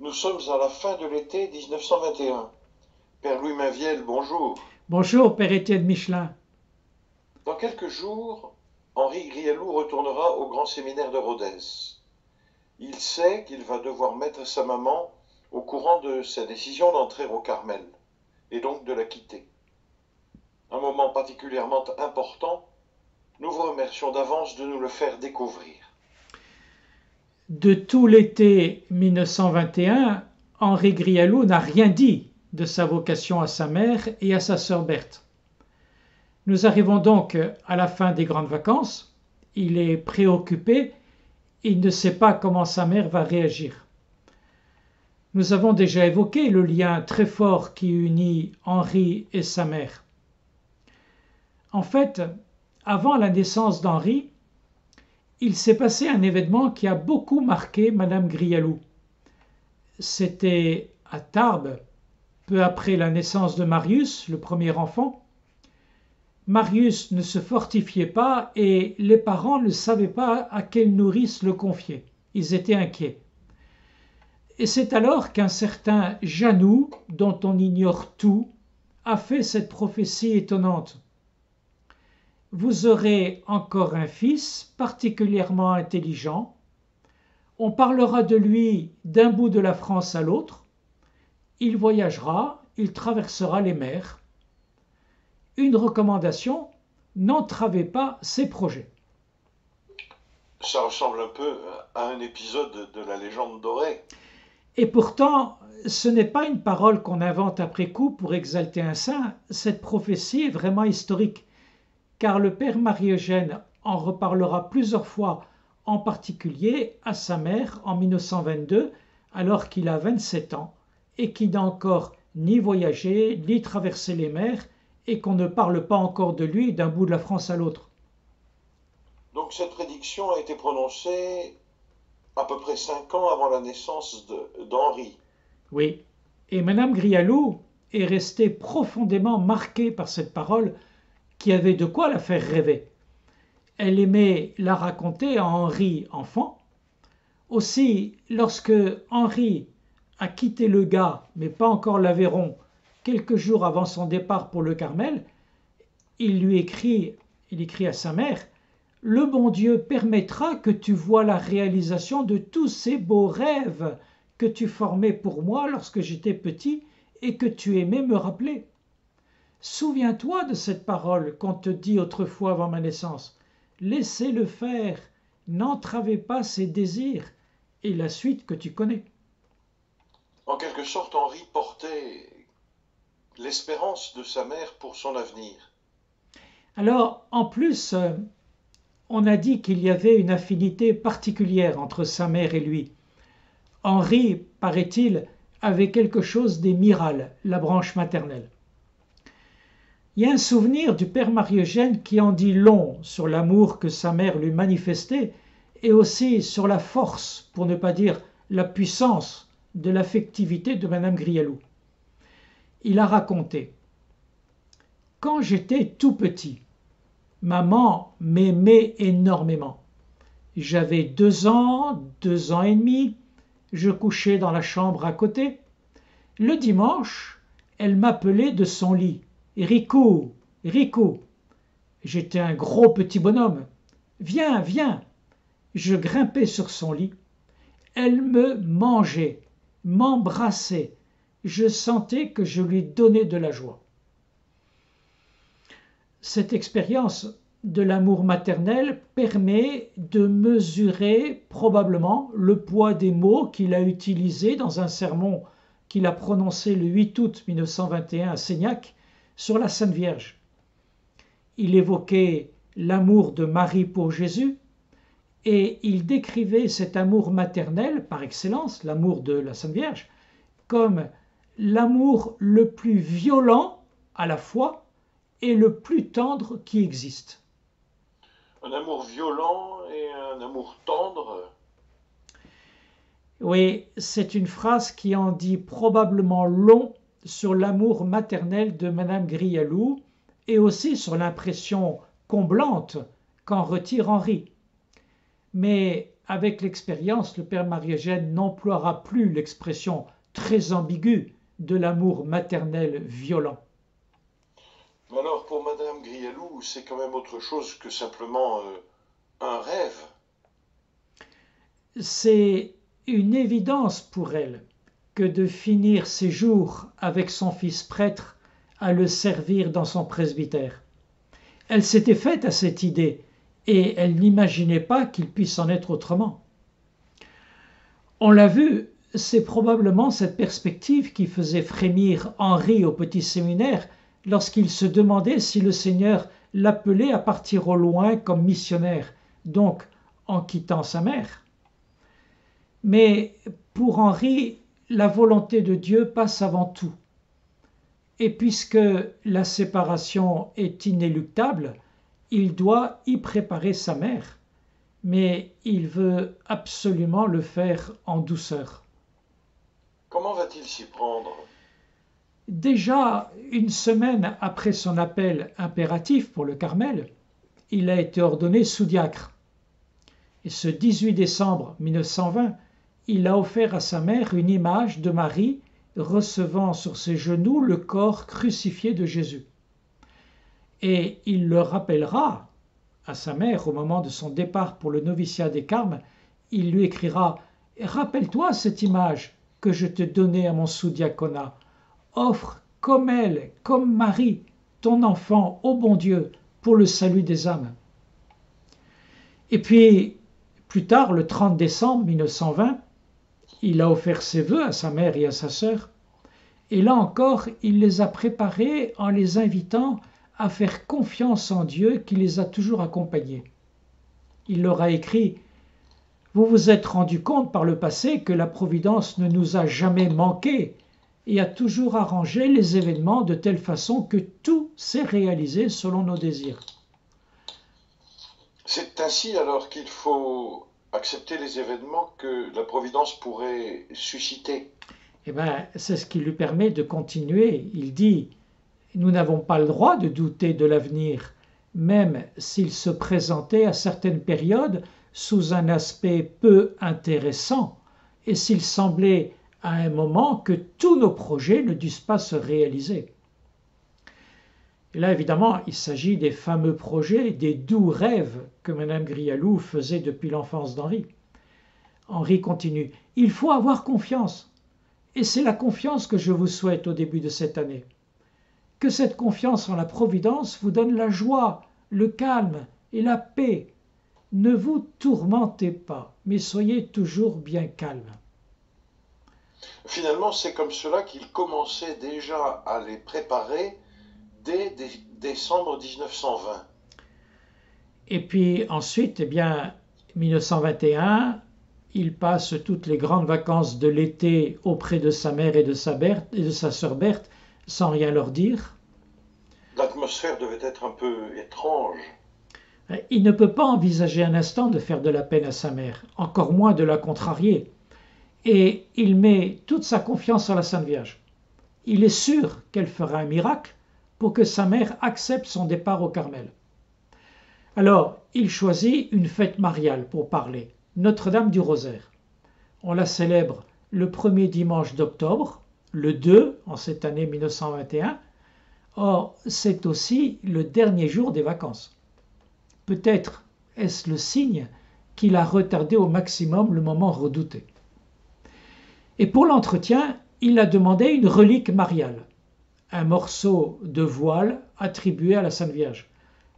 Nous sommes à la fin de l'été 1921. Père Louis Mainviel, bonjour. Bonjour, Père Étienne Michelin. Dans quelques jours, Henri Grialou retournera au grand séminaire de Rodez. Il sait qu'il va devoir mettre sa maman au courant de sa décision d'entrer au Carmel, et donc de la quitter. Un moment particulièrement important, nous vous remercions d'avance de nous le faire découvrir. De tout l'été 1921, Henri Grialou n'a rien dit de sa vocation à sa mère et à sa sœur Berthe. Nous arrivons donc à la fin des grandes vacances. Il est préoccupé. Il ne sait pas comment sa mère va réagir. Nous avons déjà évoqué le lien très fort qui unit Henri et sa mère. En fait, avant la naissance d'Henri, il s'est passé un événement qui a beaucoup marqué Madame Grialou. C'était à Tarbes, peu après la naissance de Marius, le premier enfant. Marius ne se fortifiait pas et les parents ne savaient pas à quelle nourrice le confier. Ils étaient inquiets. Et c'est alors qu'un certain Jannou, dont on ignore tout, a fait cette prophétie étonnante. Vous aurez encore un fils particulièrement intelligent. On parlera de lui d'un bout de la France à l'autre. Il voyagera, il traversera les mers. Une recommandation, n'entravez pas ses projets. Ça ressemble un peu à un épisode de la légende dorée. Et pourtant, ce n'est pas une parole qu'on invente après coup pour exalter un saint. Cette prophétie est vraiment historique, car le père Marie-Eugène en reparlera plusieurs fois, en particulier à sa mère en 1922, alors qu'il a 27 ans et qu'il n'a encore ni voyagé, ni traversé les mers, et qu'on ne parle pas encore de lui d'un bout de la France à l'autre. Donc cette prédiction a été prononcée à peu près 5 ans avant la naissance d'Henri. Oui. Et Madame Grialou est restée profondément marquée par cette parole qui avait de quoi la faire rêver. Elle aimait la raconter à Henri enfant. Aussi, lorsque Henri a quitté le Gard, mais pas encore l'Aveyron, quelques jours avant son départ pour le Carmel, il écrit à sa mère: le bon Dieu permettra que tu vois la réalisation de tous ces beaux rêves que tu formais pour moi lorsque j'étais petit et que tu aimais me rappeler. Souviens-toi de cette parole qu'on te dit autrefois avant ma naissance. Laissez-le faire, n'entravez pas ses désirs, et la suite que tu connais. En quelque sorte, Henri portait l'espérance de sa mère pour son avenir. Alors, en plus, on a dit qu'il y avait une affinité particulière entre sa mère et lui. Henri, paraît-il, avait quelque chose des Mirales, la branche maternelle. Il y a un souvenir du père Marie-Eugène qui en dit long sur l'amour que sa mère lui manifestait et aussi sur la force, pour ne pas dire la puissance, de l'affectivité de Madame Grialou. Il a raconté: quand j'étais tout petit, maman m'aimait énormément. J'avais 2 ans, 2 ans et demi, je couchais dans la chambre à côté. Le dimanche, elle m'appelait de son lit: Rico, Rico. J'étais un gros petit bonhomme. Viens, viens. Je grimpais sur son lit. Elle me mangeait, m'embrassait. Je sentais que je lui donnais de la joie. Cette expérience de l'amour maternel permet de mesurer probablement le poids des mots qu'il a utilisés dans un sermon qu'il a prononcé le 8 août 1921 à Seignac sur la Sainte Vierge. Il évoquait l'amour de Marie pour Jésus et il décrivait cet amour maternel par excellence, l'amour de la Sainte Vierge, comme l'amour le plus violent à la fois et le plus tendre qui existe. Un amour violent et un amour tendre. Oui, c'est une phrase qui en dit probablement long sur l'amour maternel de Madame Grialou et aussi sur l'impression comblante qu'en retire Henri. Mais avec l'expérience, le père Marie-Eugène n'emploiera plus l'expression très ambiguë de l'amour maternel violent. Mais alors, pour Madame Grialou, c'est quand même autre chose que simplement un rêve. C'est une évidence pour elle que de finir ses jours avec son fils prêtre à le servir dans son presbytère. Elle s'était faite à cette idée et elle n'imaginait pas qu'il puisse en être autrement. On l'a vu, c'est probablement cette perspective qui faisait frémir Henri au petit séminaire lorsqu'il se demandait si le Seigneur l'appelait à partir au loin comme missionnaire, donc en quittant sa mère. Mais pour Henri, la volonté de Dieu passe avant tout. Et puisque la séparation est inéluctable, il doit y préparer sa mère, mais il veut absolument le faire en douceur. Comment va-t-il s'y prendre? Déjà une semaine après son appel impératif pour le Carmel, il a été ordonné sous-diacre. Et ce 18 décembre 1920, il a offert à sa mère une image de Marie recevant sur ses genoux le corps crucifié de Jésus. Et il le rappellera à sa mère au moment de son départ pour le noviciat des Carmes. Il lui écrira « Rappelle-toi cette image que je te donnais à mon sous-diaconat. Offre comme elle, comme Marie, ton enfant au bon Dieu pour le salut des âmes. » Et puis, plus tard, le 30 décembre 1920, il a offert ses vœux à sa mère et à sa sœur. Et là encore, il les a préparés en les invitant à faire confiance en Dieu qui les a toujours accompagnés. Il leur a écrit « Vous vous êtes rendu compte par le passé que la Providence ne nous a jamais manqué et a toujours arrangé les événements de telle façon que tout s'est réalisé selon nos désirs. » C'est ainsi alors qu'il faut accepter les événements que la Providence pourrait susciter. Eh bien, c'est ce qui lui permet de continuer. Il dit « Nous n'avons pas le droit de douter de l'avenir, même s'il se présentait à certaines périodes sous un aspect peu intéressant et s'il semblait à un moment que tous nos projets ne dussent pas se réaliser. » Et là, évidemment, il s'agit des fameux projets, des doux rêves que Mme Grialou faisait depuis l'enfance d'Henri. Henri continue « Il faut avoir confiance. Et c'est la confiance que je vous souhaite au début de cette année. Que cette confiance en la Providence vous donne la joie, le calme et la paix. Ne vous tourmentez pas, mais soyez toujours bien calme. » Finalement, c'est comme cela qu'il commençait déjà à les préparer dès décembre 1920. Et puis ensuite, 1921, il passe toutes les grandes vacances de l'été auprès de sa mère et de sa sœur Berthe, sans rien leur dire. L'atmosphère devait être un peu étrange. Il ne peut pas envisager un instant de faire de la peine à sa mère, encore moins de la contrarier. Et il met toute sa confiance en la Sainte Vierge. Il est sûr qu'elle fera un miracle pour que sa mère accepte son départ au Carmel. Alors, il choisit une fête mariale pour parler, Notre-Dame du Rosaire. On la célèbre le premier dimanche d'octobre, le 2 en cette année 1921. Or, c'est aussi le dernier jour des vacances. Peut-être est-ce le signe qu'il a retardé au maximum le moment redouté. Et pour l'entretien, il a demandé une relique mariale, un morceau de voile attribué à la Sainte Vierge.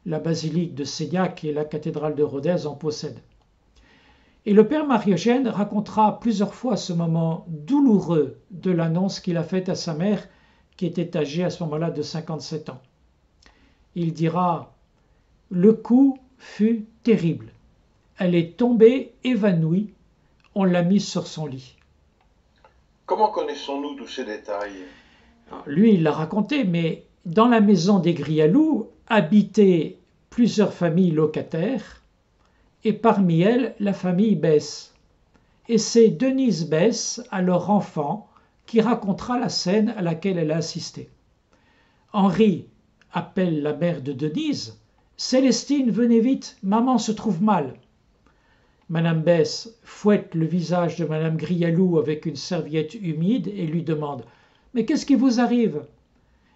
La basilique de Sédiac et la cathédrale de Rodez en possèdent. Et le père Marie-Eugène racontera plusieurs fois ce moment douloureux de l'annonce qu'il a faite à sa mère, qui était âgée à ce moment-là de 57 ans. Il dira « Le coup fut terrible. Elle est tombée évanouie. On l'a mise sur son lit. » Comment connaissons-nous tous ces détails? Alors, lui, il l'a raconté, mais dans la maison des Grialou habitaient plusieurs familles locataires, et parmi elles, la famille Besse. Et c'est Denise Besse, alors enfant, qui racontera la scène à laquelle elle a assisté. Henri appelle la mère de Denise. « Célestine, venez vite, maman se trouve mal. » Madame Bess fouette le visage de Madame Grialou avec une serviette humide et lui demande: Mais qu'est-ce qui vous arrive?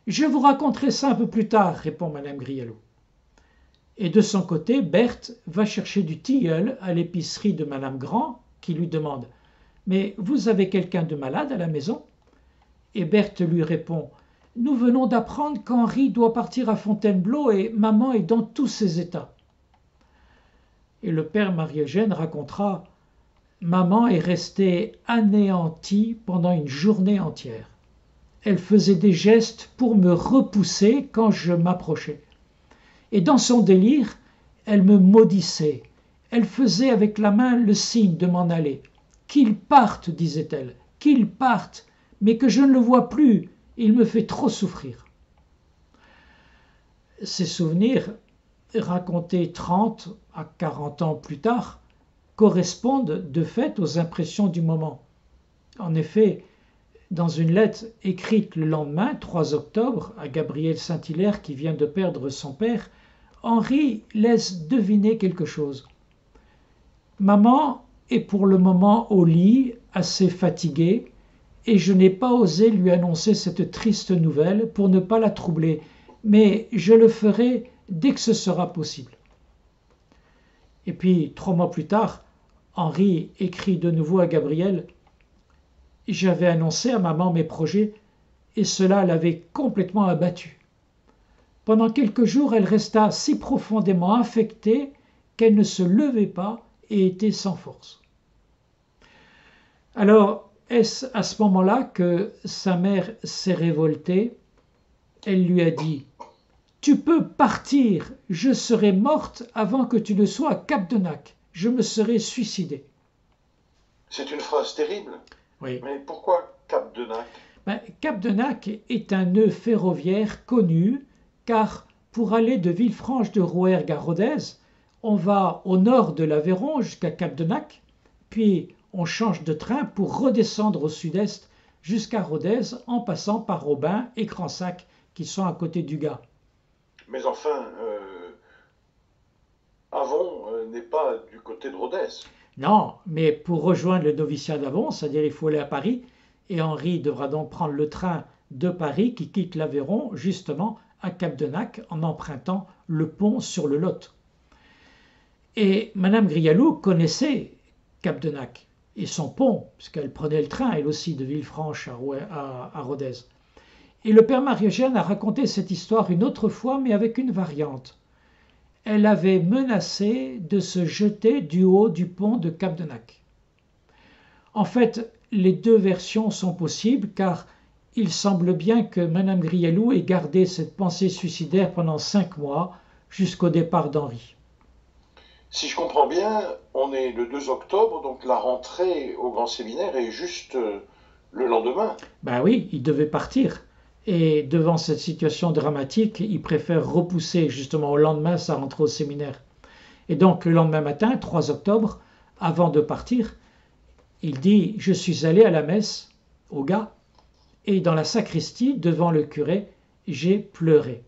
Je vous raconterai ça un peu plus tard, répond Madame Grialou. Et de son côté, Berthe va chercher du tilleul à l'épicerie de Madame Grand, qui lui demande: Mais vous avez quelqu'un de malade à la maison? Et Berthe lui répond: Nous venons d'apprendre qu'Henri doit partir à Fontainebleau et maman est dans tous ses états. Et le père Marie-Eugène racontera: Maman est restée anéantie pendant une journée entière. Elle faisait des gestes pour me repousser quand je m'approchais. Et dans son délire, elle me maudissait. Elle faisait avec la main le signe de m'en aller. Qu'il parte, disait-elle, qu'il parte, mais que je ne le vois plus, il me fait trop souffrir. Ces souvenirs, racontés 30 à 40 ans plus tard, correspondent de fait aux impressions du moment. En effet, dans une lettre écrite le lendemain, 3 octobre, à Gabriel Saint-Hilaire qui vient de perdre son père, Henri laisse deviner quelque chose. Maman est pour le moment au lit, assez fatiguée, et je n'ai pas osé lui annoncer cette triste nouvelle pour ne pas la troubler, mais je le ferai dès que ce sera possible. Et puis, 3 mois plus tard, Henri écrit de nouveau à Gabriel: J'avais annoncé à maman mes projets, et cela l'avait complètement abattue. Pendant quelques jours, elle resta si profondément affectée qu'elle ne se levait pas et était sans force. Alors, est-ce à ce moment-là que sa mère s'est révoltée? Elle lui a dit: Tu peux partir, je serai morte avant que tu ne sois à Cap-de-Nac. Je me serai suicidée. C'est une phrase terrible. Oui. Mais pourquoi Cap-de-Nac? Cap-de-Nac est un nœud ferroviaire connu, car pour aller de Villefranche-de-Rouergue à Rodez, on va au nord de l'Aveyron jusqu'à Cap-de-Nac, puis on change de train pour redescendre au sud-est jusqu'à Rodez en passant par Aubin et Cransac qui sont à côté du Gard. Mais enfin, Avon n'est pas du côté de Rodez. Non, mais pour rejoindre le noviciat d'Avon, c'est-à-dire il faut aller à Paris, et Henri devra donc prendre le train de Paris qui quitte l'Aveyron justement à Cap-de-Nac en empruntant le pont sur le Lot. Et Madame Grialou connaissait Cap-de-Nac et son pont, puisqu'elle prenait le train, elle aussi, de Villefranche à Rodez. Et le père Marie-Eugène a raconté cette histoire une autre fois, mais avec une variante. Elle avait menacé de se jeter du haut du pont de Cap-de-Nac. En fait, les deux versions sont possibles, car il semble bien que Madame Grialou ait gardé cette pensée suicidaire pendant 5 mois, jusqu'au départ d'Henri. Si je comprends bien, on est le 2 octobre, donc la rentrée au grand séminaire est juste le lendemain. Ben oui, il devait partir. Et devant cette situation dramatique, il préfère repousser justement au lendemain sa rentrée au séminaire. Et donc le lendemain matin, 3 octobre, avant de partir, il dit: Je suis allé à la messe au Gard, et dans la sacristie, devant le curé, j'ai pleuré.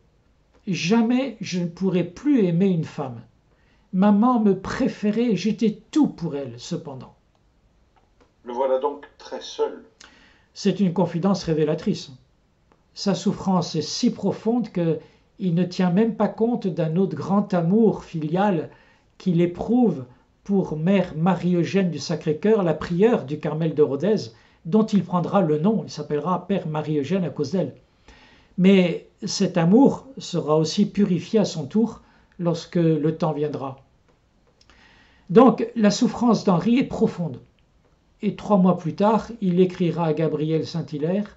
Jamais je ne pourrai plus aimer une femme. Maman me préférait et j'étais tout pour elle, cependant. Le voilà donc très seul. C'est une confidence révélatrice. Sa souffrance est si profonde qu'il ne tient même pas compte d'un autre grand amour filial qu'il éprouve pour mère Marie-Eugène du Sacré-Cœur, la prieure du Carmel de Rodez, dont il prendra le nom, il s'appellera Père Marie-Eugène à cause d'elle. Mais cet amour sera aussi purifié à son tour lorsque le temps viendra. Donc la souffrance d'Henri est profonde. Et 3 mois plus tard, il écrira à Gabriel Saint-Hilaire: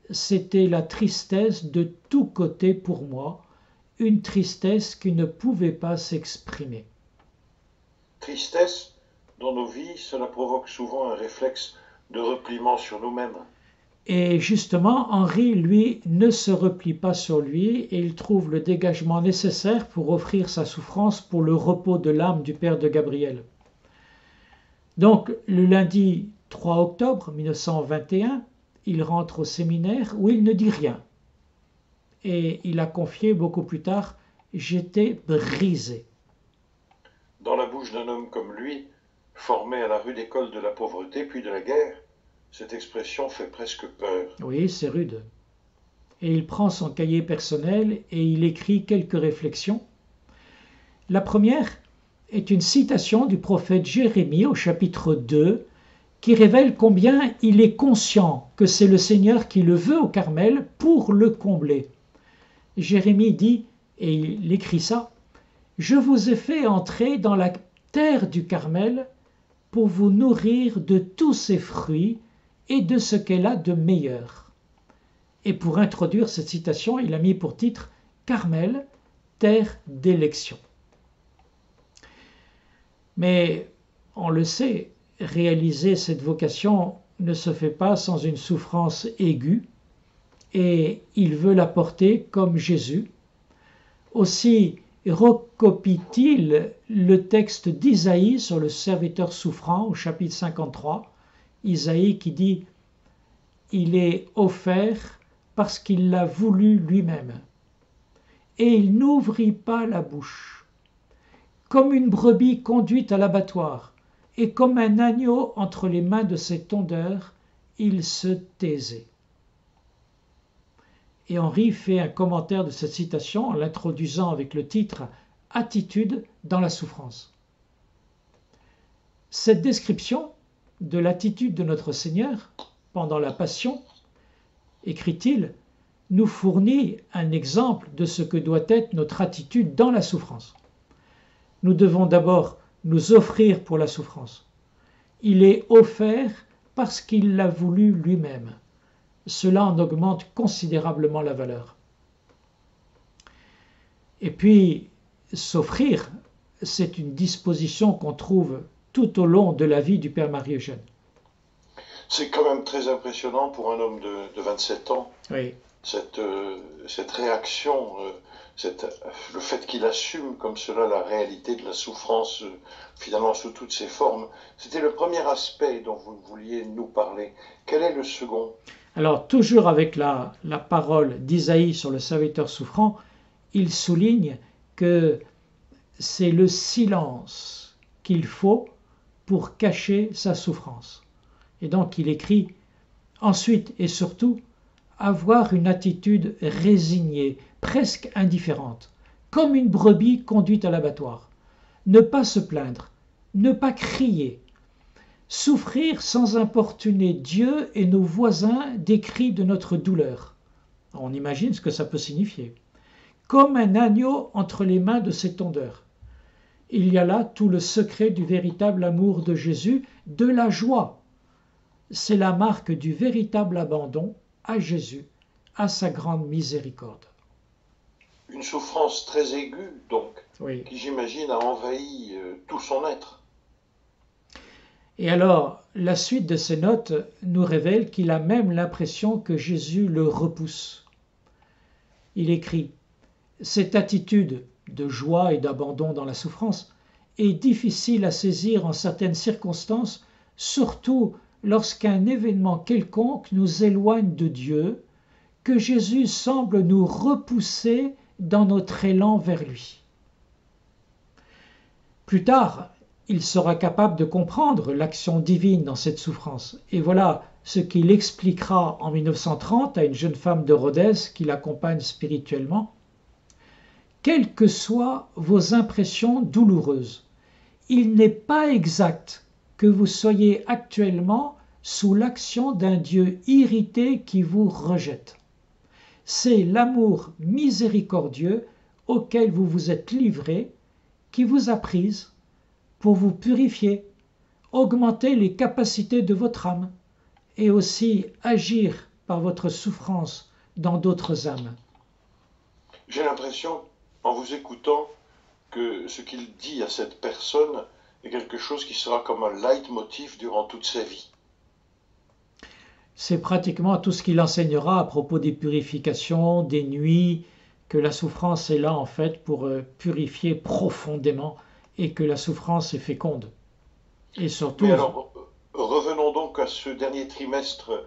C'était la tristesse de tous côtés pour moi, une tristesse qui ne pouvait pas s'exprimer. Tristesse, dans nos vies, cela provoque souvent un réflexe de repliement sur nous-mêmes. Et justement, Henri, lui, ne se replie pas sur lui et il trouve le dégagement nécessaire pour offrir sa souffrance pour le repos de l'âme du père de Gabriel. Donc, le lundi 3 octobre 1921, il rentre au séminaire où il ne dit rien. Et il a confié beaucoup plus tard: J'étais brisé. Dans la bouche d'un homme comme lui, formé à la rude école de la pauvreté puis de la guerre, cette expression fait presque peur. Oui, c'est rude. Et il prend son cahier personnel et il écrit quelques réflexions. La première est une citation du prophète Jérémie au chapitre 2 qui révèle combien il est conscient que c'est le Seigneur qui le veut au Carmel pour le combler. Jérémie dit, et il écrit ça, « Je vous ai fait entrer dans la terre du Carmel pour vous nourrir de tous ses fruits et de ce qu'elle a de meilleur. » Et pour introduire cette citation, il a mis pour titre « Carmel, terre d'élection ». Mais on le sait, réaliser cette vocation ne se fait pas sans une souffrance aiguë, et il veut la porter comme Jésus. Aussi recopie-t-il le texte d'Isaïe sur le serviteur souffrant au chapitre 53, Isaïe qui dit « Il est offert parce qu'il l'a voulu lui-même, et il n'ouvrit pas la bouche. Comme une brebis conduite à l'abattoir, et comme un agneau entre les mains de ses tondeurs, il se taisait. » Et Henri fait un commentaire de cette citation en l'introduisant avec le titre « Attitude dans la souffrance ». Cette description de l'attitude de notre Seigneur pendant la Passion, écrit-il, nous fournit un exemple de ce que doit être notre attitude dans la souffrance. Nous devons d'abord nous offrir pour la souffrance. Il est offert parce qu'il l'a voulu lui-même. Cela en augmente considérablement la valeur. Et puis, s'offrir, c'est une disposition qu'on trouve tout au long de la vie du Père Marie-Eugène. C'est quand même très impressionnant pour un homme de 27 ans, oui. cette réaction, le fait qu'il assume comme cela la réalité de la souffrance, finalement sous toutes ses formes. C'était le premier aspect dont vous vouliez nous parler. Quel est le second ? Alors, toujours avec la parole d'Isaïe sur le serviteur souffrant, il souligne que c'est le silence qu'il faut pour cacher sa souffrance. Et donc, il écrit ensuite et surtout avoir une attitude résignée, presque indifférente, comme une brebis conduite à l'abattoir. Ne pas se plaindre, ne pas crier, souffrir sans importuner Dieu et nos voisins des cris de notre douleur. On imagine ce que ça peut signifier. Comme un agneau entre les mains de ses tondeurs. Il y a là tout le secret du véritable amour de Jésus, de la joie. C'est la marque du véritable abandon à Jésus, à sa grande miséricorde. Une souffrance très aiguë, donc, oui. Qui j'imagine a envahi tout son être. Et alors, la suite de ces notes nous révèle qu'il a même l'impression que Jésus le repousse. Il écrit « Cette attitude de joie et d'abandon dans la souffrance est difficile à saisir en certaines circonstances, surtout lorsqu'un événement quelconque nous éloigne de Dieu, que Jésus semble nous repousser dans notre élan vers lui. » Plus tard, il sera capable de comprendre l'action divine dans cette souffrance. Et voilà ce qu'il expliquera en 1930 à une jeune femme de Rhodes qui l'accompagne spirituellement. « Quelles que soient vos impressions douloureuses, il n'est pas exact que vous soyez actuellement sous l'action d'un Dieu irrité qui vous rejette. C'est l'amour miséricordieux auquel vous vous êtes livré qui vous a prise pour vous purifier, augmenter les capacités de votre âme et aussi agir par votre souffrance dans d'autres âmes. » J'ai l'impression, en vous écoutant, que ce qu'il dit à cette personne est quelque chose qui sera comme un leitmotiv durant toute sa vie. C'est pratiquement tout ce qu'il enseignera à propos des purifications, des nuits, que la souffrance est là en fait pour purifier profondément et que la souffrance est féconde. Et surtout... Mais alors, revenons donc à ce dernier trimestre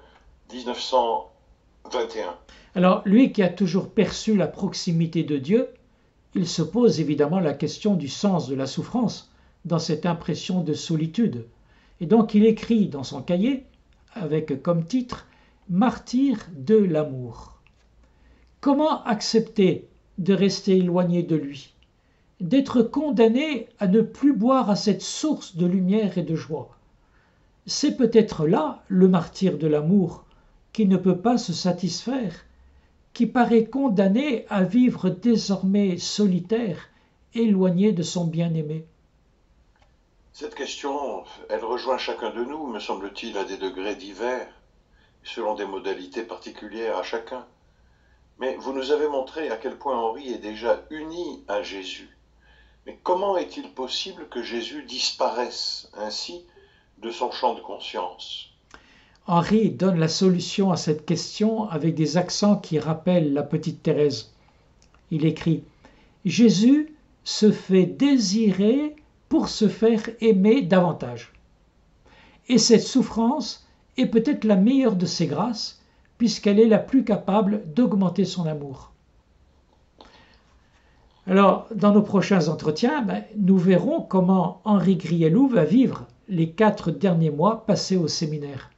1921. Alors, lui qui a toujours perçu la proximité de Dieu, il se pose évidemment la question du sens de la souffrance, dans cette impression de solitude. Et donc il écrit dans son cahier, avec comme titre Martyr de l'amour. Comment accepter de rester éloigné de lui, d'être condamné à ne plus boire à cette source de lumière et de joie? C'est peut-être là le martyr de l'amour qui ne peut pas se satisfaire, qui paraît condamné à vivre désormais solitaire, éloigné de son bien-aimé. Cette question, elle rejoint chacun de nous, me semble-t-il, à des degrés divers, selon des modalités particulières à chacun. Mais vous nous avez montré à quel point Henri est déjà uni à Jésus. Mais comment est-il possible que Jésus disparaisse ainsi de son champ de conscience? Henri donne la solution à cette question avec des accents qui rappellent la petite Thérèse. Il écrit « Jésus se fait désirer pour se faire aimer davantage. Et cette souffrance est peut-être la meilleure de ses grâces, puisqu'elle est la plus capable d'augmenter son amour. » Alors, dans nos prochains entretiens, nous verrons comment Henri Grielou va vivre les 4 derniers mois passés au séminaire.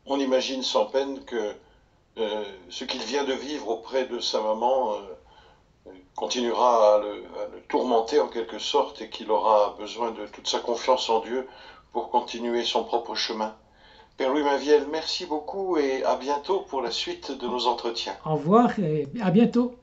On imagine sans peine que ce qu'il vient de vivre auprès de sa maman continuera à le tourmenter en quelque sorte et qu'il aura besoin de toute sa confiance en Dieu pour continuer son propre chemin. Père Louis Mainvielle, merci beaucoup et à bientôt pour la suite de nos entretiens. Au revoir et à bientôt.